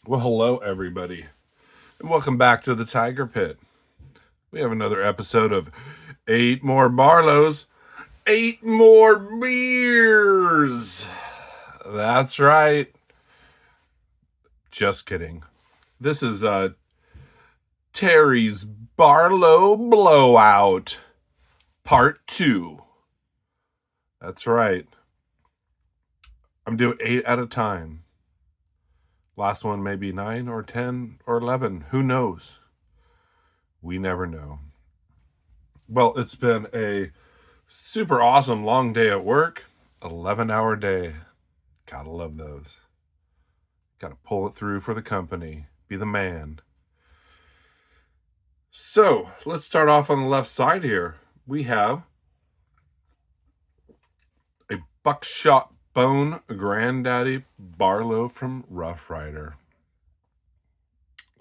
Well, hello, everybody, and welcome back to the Tiger Pit. We have another episode of 8 more Barlows, 8 more beers. That's right. Just kidding. This is Terry's Barlow Blowout, Part 2. That's right. I'm doing 8 at a time. Last one maybe 9 or 10 or 11. Who knows? We never know. Well, it's been a super awesome long day at work. 11-hour day. Gotta love those. Gotta pull it through for the company. Be the man. So, let's start off on the left side here. We have a buckshot bone Granddaddy Barlow from Rough Rider.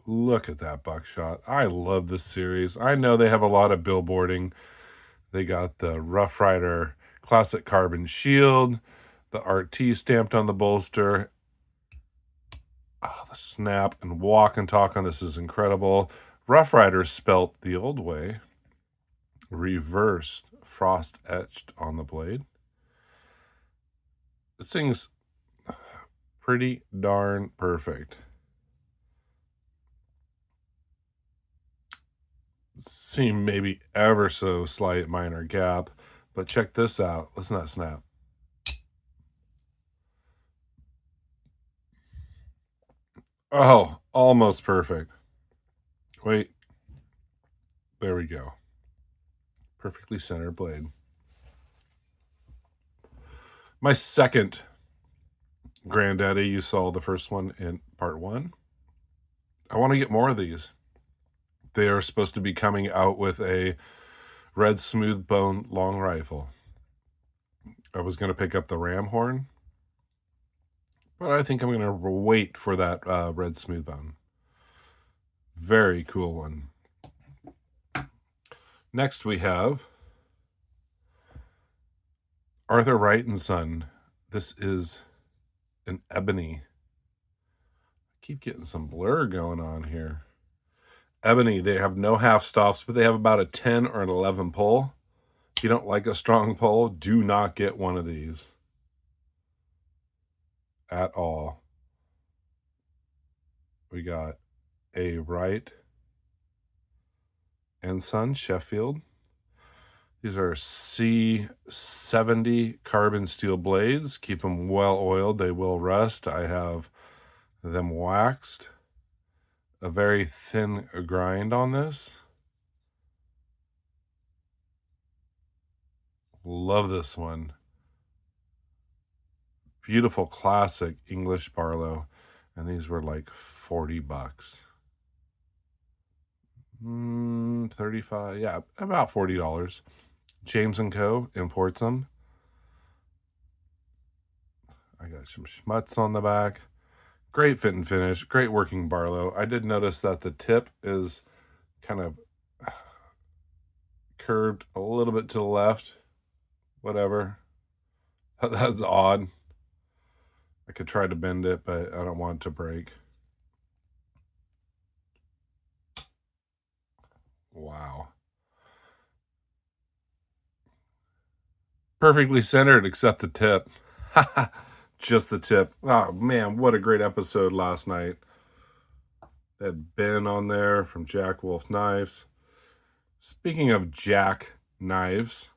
Look at that buckshot. I love this series. I know they have a lot of billboarding. They got the Rough Rider Classic Carbon Shield, the RT stamped on the bolster. Oh, the snap and walk and talk on this is incredible. Rough Rider spelt the old way. Reversed, frost etched on the blade. This thing's pretty darn perfect. Seem maybe ever so slight minor gap, but check this out. Listen to that snap. Oh, almost perfect. Wait. There we go. Perfectly centered blade. My second Granddaddy, you saw the first one in part 1. I want to get more of these. They are supposed to be coming out with a red smooth bone long rifle. I was going to pick up the ram horn, but I think I'm going to wait for that red smooth bone. Very cool one. Next we have Arthur Wright and Son. This is an ebony. I keep getting some blur going on here. Ebony, they have no half stops, but they have about a 10 or an 11 pull. If you don't like a strong pull, do not get one of these at all. We got a Wright and Son Sheffield. These are C70 carbon steel blades. Keep them well oiled. They will rust. I have them waxed. A very thin grind on this. Love this one. Beautiful classic English Barlow. And these were like $40. 35, yeah, about $40. James & Co. imports them. I got some schmutz on the back. Great fit and finish. Great working Barlow. I did notice that the tip is kind of curved a little bit to the left. Whatever. That's odd. I could try to bend it, but I don't want it to break. Wow. Perfectly centered except the tip. Just the tip. Oh, man, what a great episode last night. They had Ben on there from Jack Wolf Knives. Speaking of Jack Knives,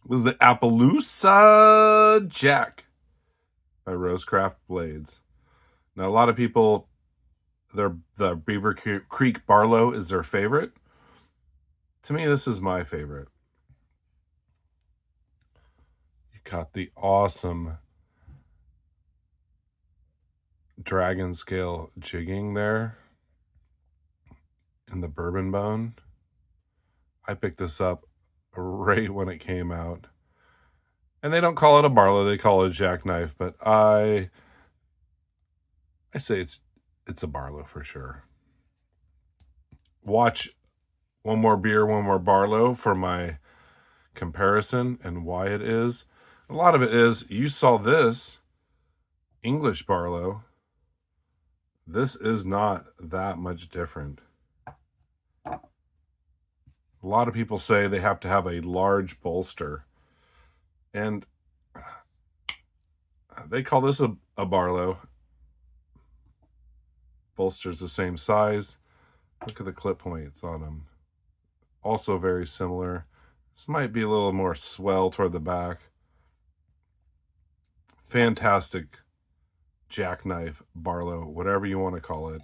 was the Appaloosa Jack by Rosecraft Blades. Now, a lot of people, the Beaver Creek Barlow is their favorite. To me, this is my favorite. You got the awesome dragon scale jigging there in the bourbon bone. I picked this up right when it came out. And they don't call it a Barlow, they call it a jackknife, but I say it's a Barlow for sure. Watch One More Beer, One More Barlow for my comparison and why it is. A lot of it is, you saw this English Barlow. This is not that much different. A lot of people say they have to have a large bolster, and they call this a Barlow. Bolster's the same size. Look at the clip points on them. Also very similar. This might be a little more swell toward the back. Fantastic jackknife, Barlow, whatever you want to call it.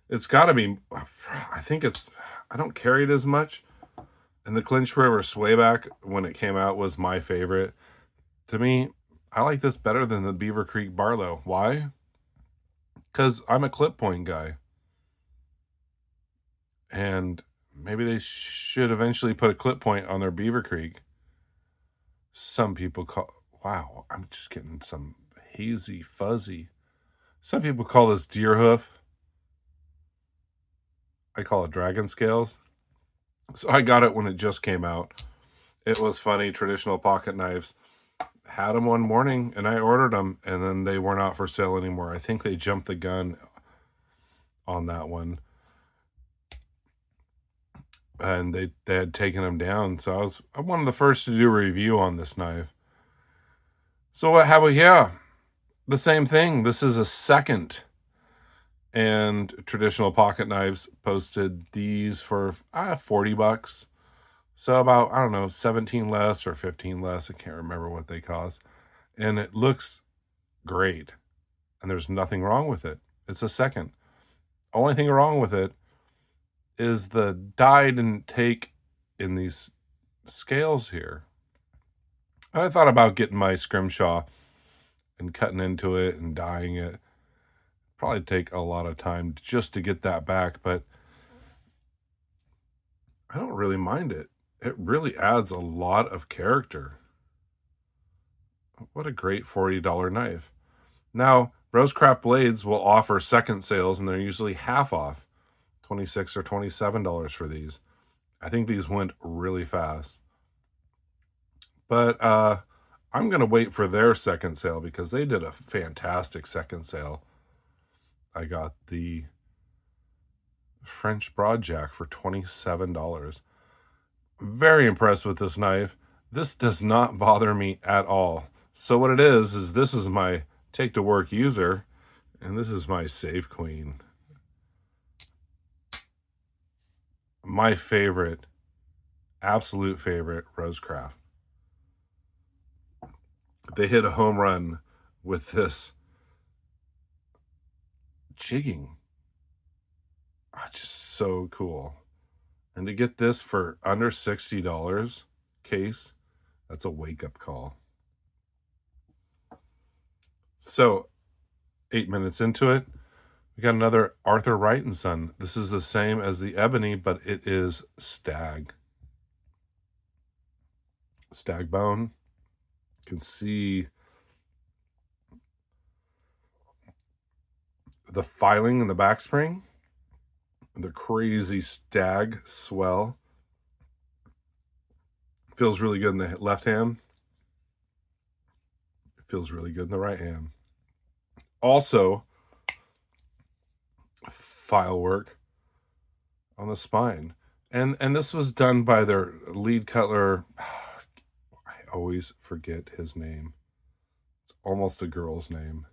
It's got to be, I don't carry it as much. And the Clinch River Swayback, when it came out, was my favorite. To me, I like this better than the Beaver Creek Barlow. Why? Because I'm a clip point guy. And maybe they should eventually put a clip point on their Beaver Creek. Some people call, wow, I'm just getting some hazy, fuzzy. Some people call this deer hoof. I call it dragon scales. So I got it when it just came out. It was funny. Traditional pocket knives. Had them one morning and I ordered them, and then they were not for sale anymore. I think they jumped the gun on that one. And they had taken them down. So I'm one of the first to do a review on this knife. So what have we here? The same thing. This is a second. And Traditional Pocket Knives posted these for $40. So about, I don't know, 17 less or 15 less. I can't remember what they cost. And it looks great. And there's nothing wrong with it. It's a second. Only thing wrong with it is the die didn't take in these scales here. And I thought about getting my scrimshaw and cutting into it and dyeing it. Probably take a lot of time just to get that back, but I don't really mind it. It really adds a lot of character. What a great $40 knife. Now, Rosecraft Blades will offer second sales, and they're usually half off, $26 or $27 for these. I think these went really fast. But I'm going to wait for their second sale because they did a fantastic second sale. I got the French Broadjack for $27. Very impressed with this knife. This does not bother me at all. So what it is this is my take to work user, and this is my save queen. My favorite, absolute favorite Rosecraft. They hit a home run with this jigging. Just so cool. And to get this for under $60 case, that's a wake-up call. So 8 minutes into it, we got another Arthur Wright & Son. This is the same as the Ebony, but it is stag bone. You can see the filing in the back spring, the crazy stag swell. Feels really good in the left hand. It feels really good in the right hand. Also, file work on the spine. And this was done by their lead cutler. I always forget his name. It's almost a girl's name.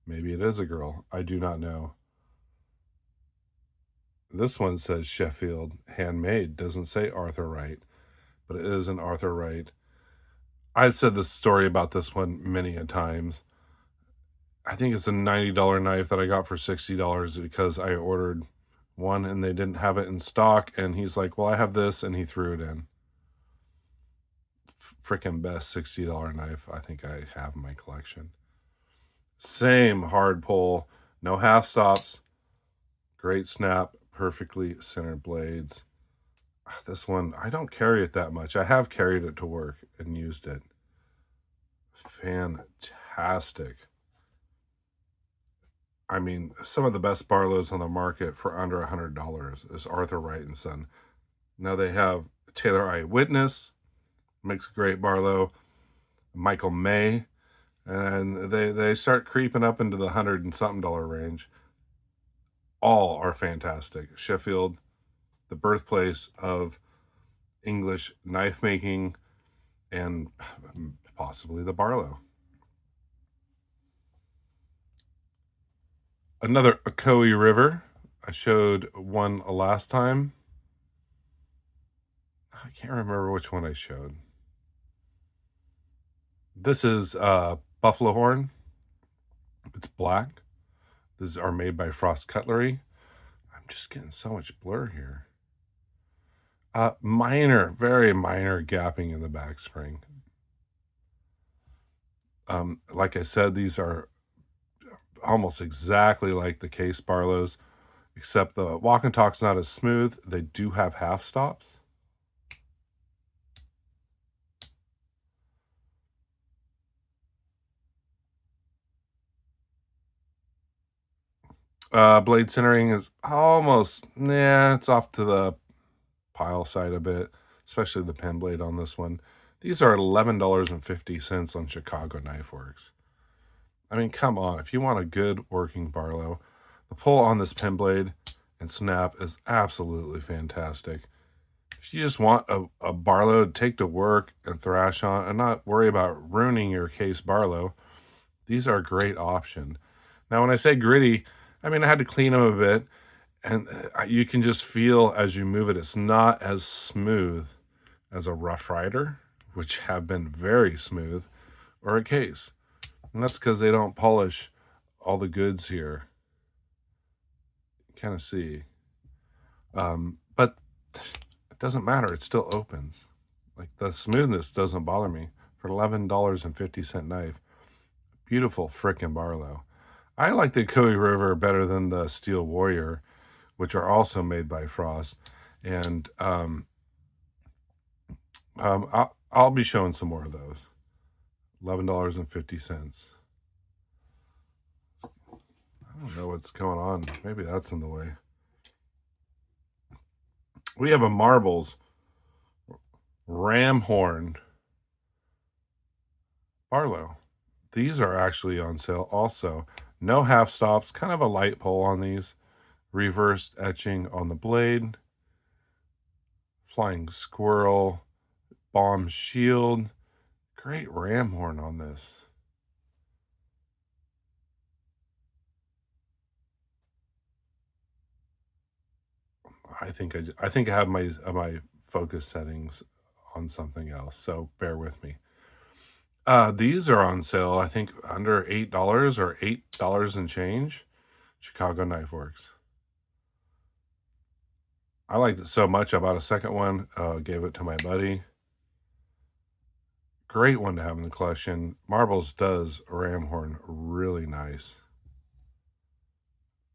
Maybe it is a girl. I do not know. This one says Sheffield handmade. Doesn't say Arthur Wright, but it is an Arthur Wright. I've said this story about this one many a times. I think it's a $90 knife that I got for $60 because I ordered one and they didn't have it in stock. And he's like, well, I have this. And he threw it in. Freaking best $60 knife I think I have in my collection. Same hard pull, no half stops, great snap, perfectly centered blades. This one, I don't carry it that much. I have carried it to work and used it. Fantastic. I mean, some of the best Barlows on the market for under $100 is Arthur Wright & Son. Now they have Taylor Eyewitness, makes a great Barlow. Michael May and they start creeping up into the $100 and something range. All are fantastic. Sheffield, the birthplace of English knife making, and possibly the Barlow. Another Ocoee River. I showed one last time. I can't remember which one I showed. This is buffalo horn. It's black. These are made by Frost Cutlery. I'm just getting so much blur here. Minor, very minor gapping in the back spring. Like I said, these are almost exactly like the case Barlows, except the walk and talk's not as smooth. They do have half stops. Blade centering is almost, it's off to the pile side a bit, especially the pen blade on this one. These are $11.50 on Chicago Knife Works. I mean, come on. If you want a good working Barlow, the pull on this pen blade and snap is absolutely fantastic. If you just want a Barlow to take to work and thrash on and not worry about ruining your case Barlow, these are a great option. Now, when I say gritty, I mean I had to clean them a bit, and you can just feel as you move it, it's not as smooth as a Rough Rider, which have been very smooth, or a case. And that's because they don't polish all the goods here. Kind of see. But it doesn't matter. It still opens. Like, the smoothness doesn't bother me. For $11.50 knife. Beautiful frickin' Barlow. I like the Ocoee River better than the Steel Warrior, which are also made by Frost. And I'll be showing some more of those. $11.50. I don't know what's going on. Maybe that's in the way. We have a Marbles ram horn Barlow. These are actually on sale also. No half stops, kind of a light pull on these. Reversed etching on the blade. Flying squirrel. Bomb shield. Great ram horn on this. I think I have my focus settings on something else, so bear with me. These are on sale, I think under $8 or $8 and change. Chicago Knife Works. I liked it so much I bought a second one, gave it to my buddy. Great one to have in the collection. Marbles does ram horn really nice.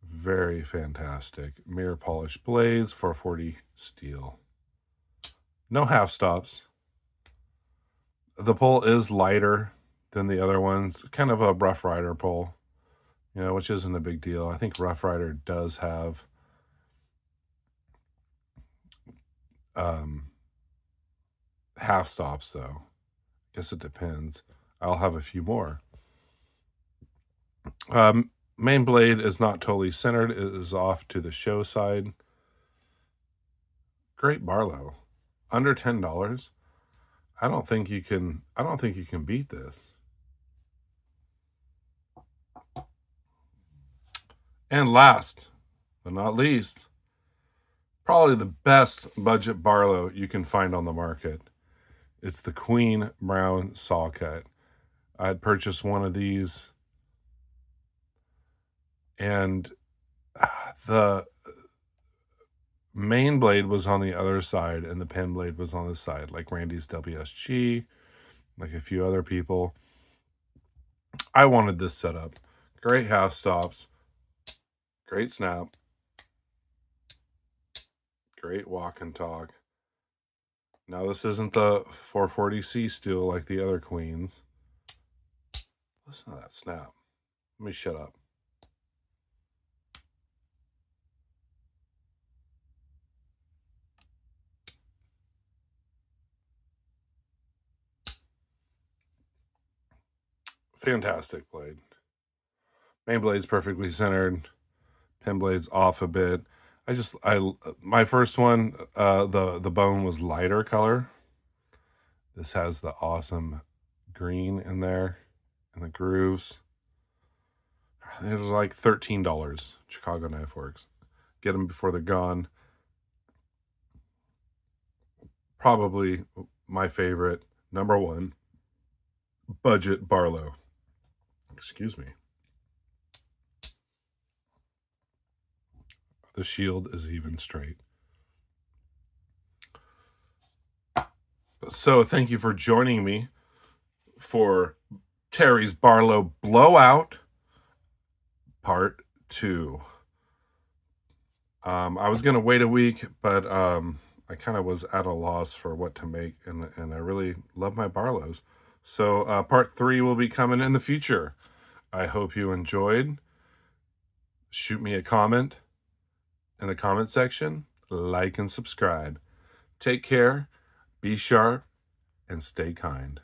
Very fantastic. Mirror polished blades, 440 steel. No half stops. The pull is lighter than the other ones. Kind of a Rough Rider pull, which isn't a big deal. I think Rough Rider does have half stops, though. I guess it depends. I'll have a few more. Main blade is not totally centered. It is off to the show side. Great Barlow. Under $10. I don't think you can beat this. And last but not least, probably the best budget Barlow you can find on the market. It's the Queen Brown saw cut. I had purchased one of these, and the main blade was on the other side and the pen blade was on the side, like Randy's WSG, like a few other people. I wanted this setup. Great half stops, great snap, great walk and talk. Now, this isn't the 440C steel like the other Queens. Listen to that snap. Let me shut up. Fantastic blade. Main blade's perfectly centered. Pin blade's off a bit. My first one, the bone was lighter color. This has the awesome green in there and the grooves. It was like $13. Chicago Knife Works. Get them before they're gone. Probably my favorite, number one, budget Barlow. Excuse me. The shield is even straight. So thank you for joining me for Terry's Barlow Blowout Part 2. I was going to wait a week, but I kind of was at a loss for what to make, and I really love my Barlows. So Part 3 will be coming in the future. I hope you enjoyed. Shoot me a comment in the comment section. Like and subscribe. Take care, be sharp, and stay kind.